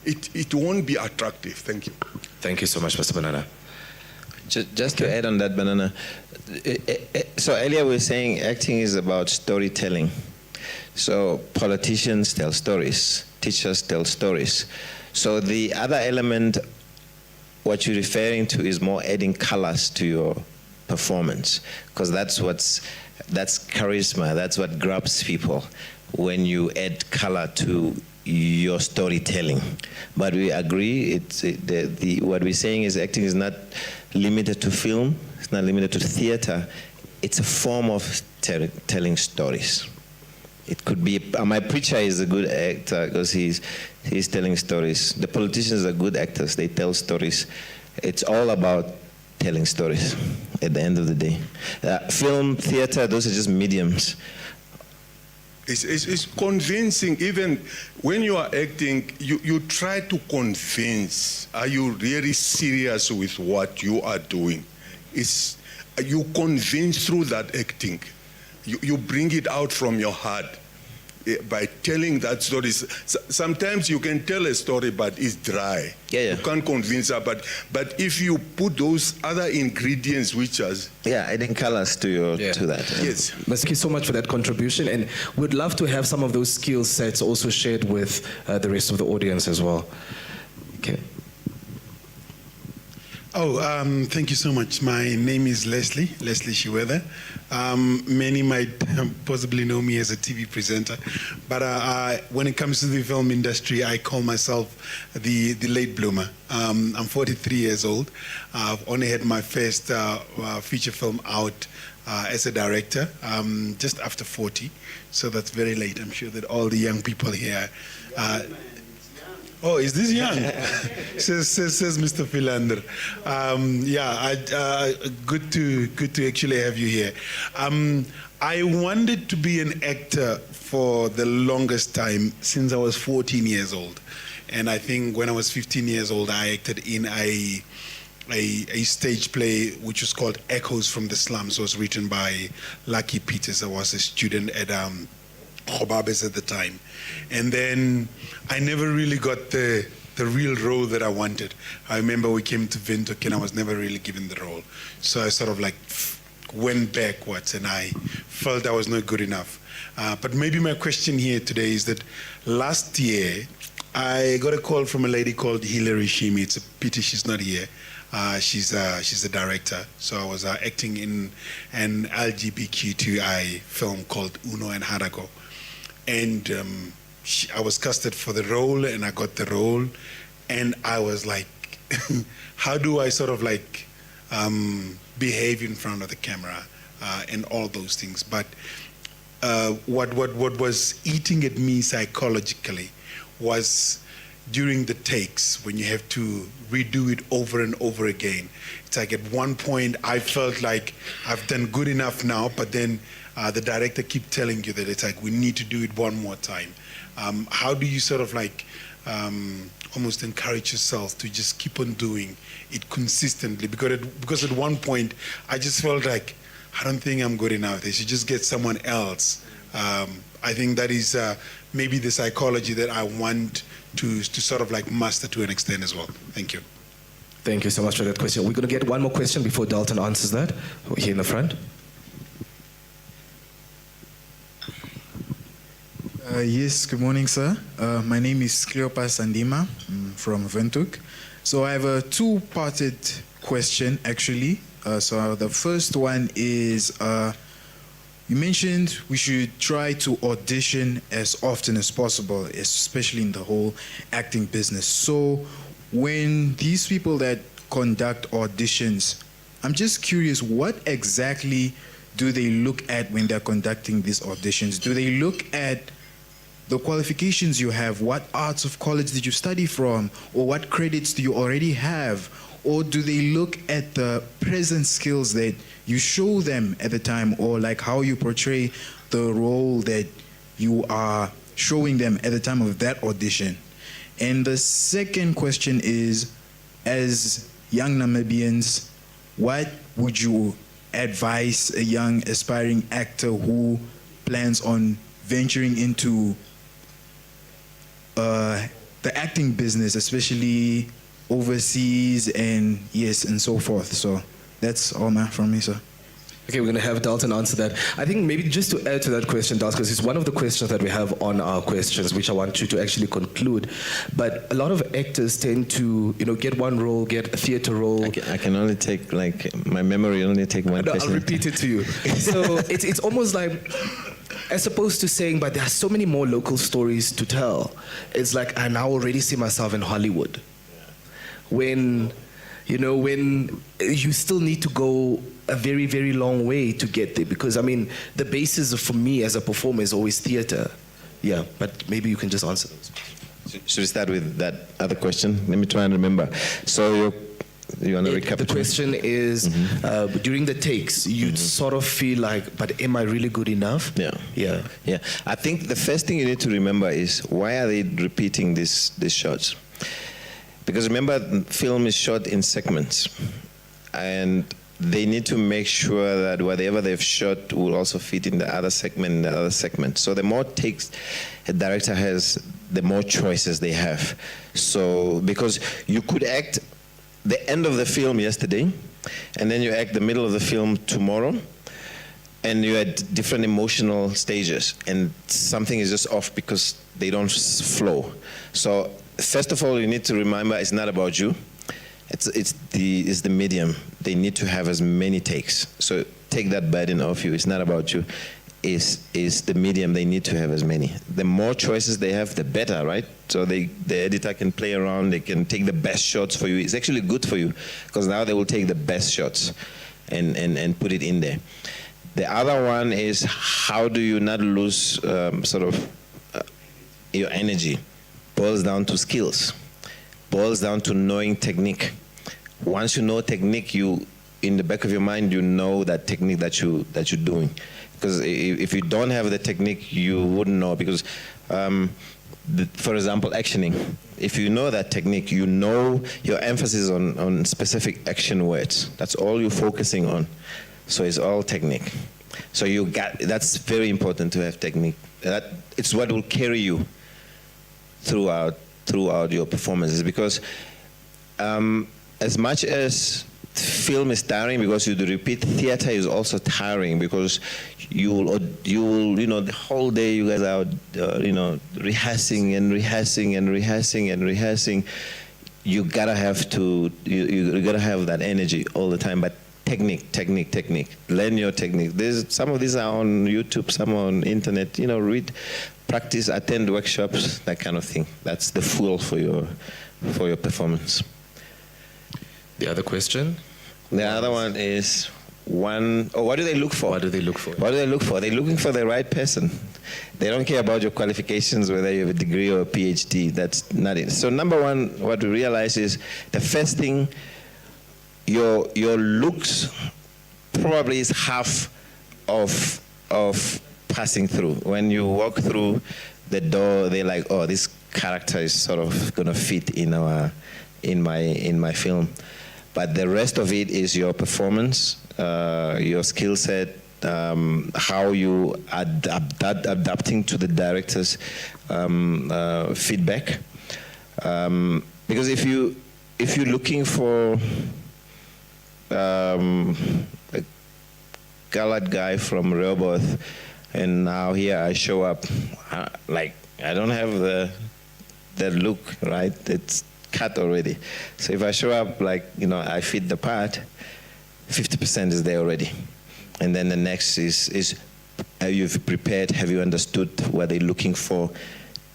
it won't be attractive. Thank you. Thank you so much, Mr. Banana. Just to add on that, Banana. So earlier we were saying acting is about storytelling. So politicians tell stories, teachers tell stories. So the other element, what you're referring to, is more adding colors to your performance, because that's charisma. That's what grabs people, when you add color to your storytelling. But we agree, what we're saying is acting is not limited to film, it's not limited to theater. It's a form of telling stories. It could be, my preacher is a good actor because he's telling stories. The politicians are good actors, they tell stories. It's all about telling stories at the end of the day. Film, theater, those are just mediums. It's convincing. Even when you are acting, you try to convince. Are you really serious with what you are doing? You convince through that acting. You bring it out from your heart by telling that story. Sometimes you can tell a story, but it's dry. You can't convince her. But if you put those other ingredients, which are adding colors to that. Yes. Thank you so much for that contribution, and we'd love to have some of those skill sets also shared with the rest of the audience as well. Okay. Thank you so much. My name is Leslie Shiwetha. Many might possibly know me as a TV presenter, but when it comes to the film industry, I call myself the late bloomer. I'm 43 years old. I've only had my first feature film out as a director just after 40, so that's very late. I'm sure that all the young people here oh, is this young? says Mr. Philander. Good to actually have you here. I wanted to be an actor for the longest time, since I was 14 years old. And I think when I was 15 years old, I acted in a stage play which was called Echoes from the Slums. It was written by Lucky Peters. I was a student at Khobabes at the time. And then I never really got the real role that I wanted. I remember we came to Windhoek and I was never really given the role. So I sort of like went backwards and I felt I was not good enough. But maybe my question here today is that last year I got a call from a lady called Hilary Shimi. It's a pity she's not here. She's a director. So I was acting in an LGBTQI film called Uno and Harago. And I was casted for the role and I got the role. And I was like, how do I sort of like behave in front of the camera and all those things. But what was eating at me psychologically was during the takes, when you have to redo it over and over again. It's like at one point I felt like I've done good enough now, but then the director keep telling you that it's like, we need to do it one more time. How do you sort of like almost encourage yourself to just keep on doing it consistently? Because at one point I just felt like, I don't think I'm good enough. They should just get someone else. I think that is maybe the psychology that I want to sort of like master to an extent as well. Thank you. Thank you so much for that question. We're going to get one more question before Dalton answers that. Here in the front. Yes, good morning, sir. My name is Cleopas Sandima. I'm from Windhoek. So I have a two-parted question, actually. So the first one is, you mentioned we should try to audition as often as possible, especially in the whole acting business. So when these people that conduct auditions, I'm just curious, what exactly do they look at when they're conducting these auditions? Do they look at the qualifications you have? What arts of college did you study from? Or what credits do you already have? Or do they look at the present skills that you show them at the time, or like how you portray the role that you are showing them at the time of that audition? And the second question is, as young Namibians, what would you advise a young aspiring actor who plans on venturing into the the acting business, especially overseas and so forth. So that's all from me, sir. Okay, we're going to have Dalton answer that. I think maybe just to add to that question, Dalton, because it's one of the questions that we have on our questions, which I want you to actually conclude. But a lot of actors tend to, get one role, get a theater role. I can only take, my memory only take one question. I'll repeat it to you. So it's almost like, as opposed to saying, but there are so many more local stories to tell. It's like, I now already see myself in Hollywood. When you still need to go a very, very long way to get there, because the basis for me as a performer is always theater. Yeah, but maybe you can just answer those. Should we start with that other question? Let me try and remember. So you want to recap? The question is, during the takes, you sort of feel like, but am I really good enough? Yeah. I think the first thing you need to remember is, why are they repeating these shots? Because remember, film is shot in segments, and they need to make sure that whatever they've shot will also fit in the other segment, So the more takes a director has, the more choices they have. So, because you could act the end of the film yesterday, and then you act the middle of the film tomorrow, and you're at different emotional stages, and something is just off because they don't flow. So first of all, you need to remember, it's not about you. It's the medium. They need to have as many takes. So take that burden off you. It's not about you. Is the medium. They need to have as many. The more choices they have, the better, right? So the editor can play around. They can take the best shots for you. It's actually good for you, because now they will take the best shots and put it in there. The other one is, how do you not lose your energy? Boils down to skills. Boils down to knowing technique. Once you know technique, you, in the back of your mind, you know that technique that you're doing. Because if you don't have the technique, you wouldn't know. Because, for example, actioning. If you know that technique, you know your emphasis on specific action words. That's all you're focusing on. So it's all technique. So that's very important to have technique. It's what will carry you throughout your performances, because as much as film is tiring because you do repeat, theater is also tiring, because you will the whole day you guys are rehearsing. You gotta have that energy all the time. But technique. Learn your technique. Some of these are on YouTube, some are on internet. Read, practice, attend workshops, that kind of thing. That's the fuel for your performance. The other question? The other one is, what do they look for? What do they look for? They're looking for the right person. They don't care about your qualifications, whether you have a degree or a PhD. That's not it. So number one, what we realize is, the first thing, your looks probably is half of passing through. When you walk through the door, they're like, oh, this character is sort of gonna fit in my film. But the rest of it is your performance, your skill set, how you adapting to the director's feedback. Because if you're looking for a colored guy from Rehoboth, and now here I show up, I don't have the look, right? It's cut already. So if I show up I fit the part, 50% is there already. And then the next is have you prepared? Have you understood what they're looking for?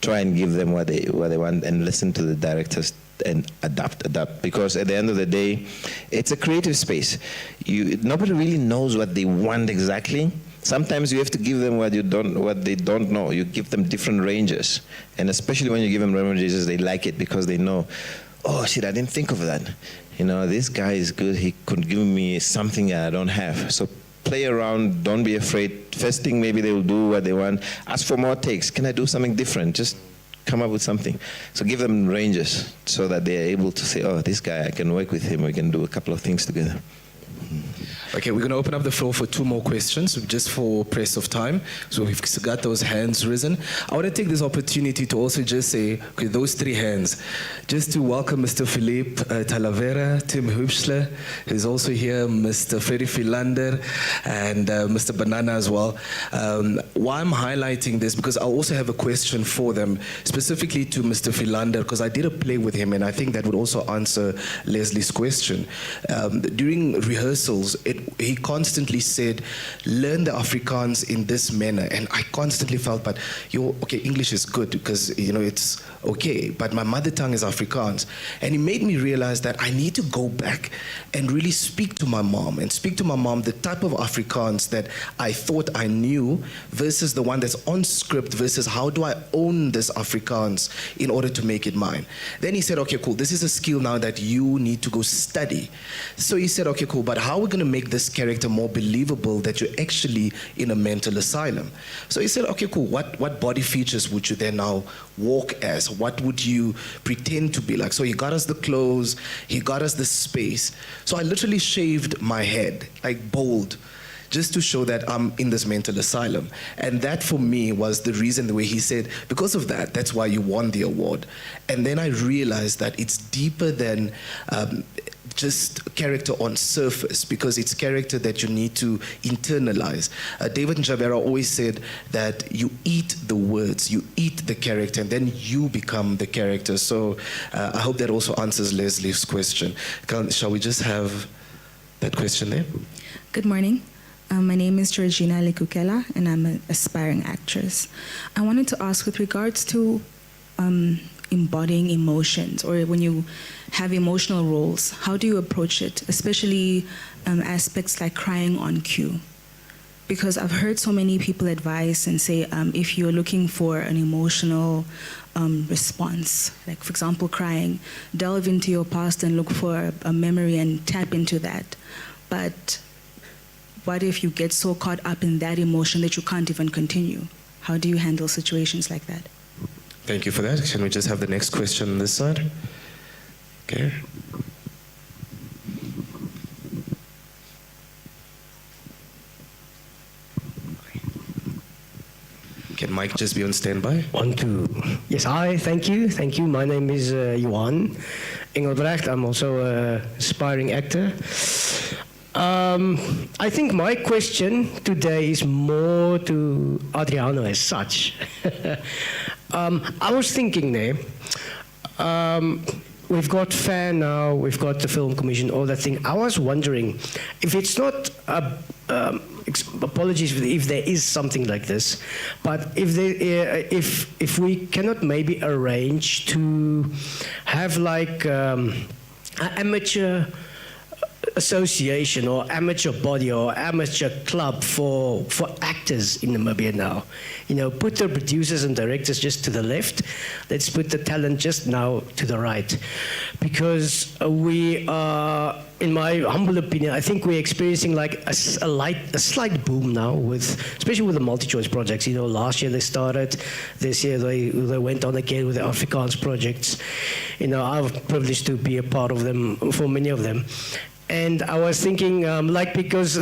Try and give them what they want, and listen to the directors and adapt. Because at the end of the day, it's a creative space. Nobody really knows what they want exactly. Sometimes you have to give them what they don't know. You give them different ranges, and especially when you give them ranges, they like it because they know, oh shit, I didn't think of that. This guy is good. He could give me something I don't have. So play around. Don't be afraid. First thing, maybe they will do what they want. Ask for more takes. Can I do something different? Just come up with something. So give them ranges so that they are able to say, oh, this guy, I can work with him. We can do a couple of things together. Okay, we're going to open up the floor for 2 more questions, just for press of time. So we've got those hands risen. I want to take this opportunity to also just say, okay, those 3 hands, just to welcome Mr. Philippe Talavera, Tim Hubschler, who's also here, Mr. Freddy Philander, and Mr. Banana as well. Why I'm highlighting this, because I also have a question for them, specifically to Mr. Philander, because I did a play with him, and I think that would also answer Leslie's question. During rehearsals, he constantly said, learn the Afrikaans in this manner. And I constantly felt, but okay, English is good because, it's okay, but my mother tongue is Afrikaans. And he made me realize that I need to go back and really speak to my mom the type of Afrikaans that I thought I knew versus the one that's on script versus how do I own this Afrikaans in order to make it mine. Then he said, okay, cool, this is a skill now that you need to go study. So he said, okay, cool, but how are we going to make this character more believable that you're actually in a mental asylum? So he said, okay, cool, what body features would you then now walk as? What would you pretend to be like? So he got us the clothes, he got us the space. So I literally shaved my head, like bald, just to show that I'm in this mental asylum. And that for me was the reason, the way he said, because of that, that's why you won the award. And then I realized that it's deeper than just character on surface, because it's character that you need to internalize. David Njavera always said that you eat the words, you eat the character, and then you become the character. So I hope that also answers Leslie's question. Shall we just have that question there? Good morning. My name is Georgina Lekukela, and I'm an aspiring actress. I wanted to ask, with regards to embodying emotions, or when you have emotional roles, how do you approach it, especially aspects like crying on cue? Because I've heard so many people advise and say, if you're looking for an emotional response, like for example crying, delve into your past and look for a memory and tap into that. But what if you get so caught up in that emotion that you can't even continue? How do you handle situations like that? Thank you for that. Can we just have the next question on this side? Okay. Can Mike just be on standby? 1, 2. Yes, hi, thank you. Thank you. My name is Johan Engelbrecht. I'm also an aspiring actor. I think my question today is more to Adriano as such. I was thinking there, we've got FAN now, we've got the Film Commission, all that thing. I was wondering if it's not, apologies if there is something like this, but if we cannot maybe arrange to have like an amateur association or amateur body or amateur club for actors in Namibia now. Put the producers and directors just to the left. Let's put the talent just now to the right. Because we are, in my humble opinion, I think we're experiencing like a slight boom now, especially with the multi-choice projects. Last year they started, this year they went on again with the Afrikaans projects. I was privileged to be a part of them, for many of them. And I was thinking, because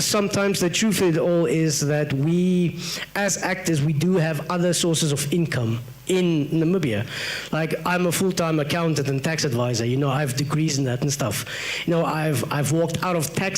sometimes the truth of it all is that we, as actors, we do have other sources of income in Namibia. Like, I'm a full-time accountant and tax advisor. I have degrees in that and stuff. I've walked out of tax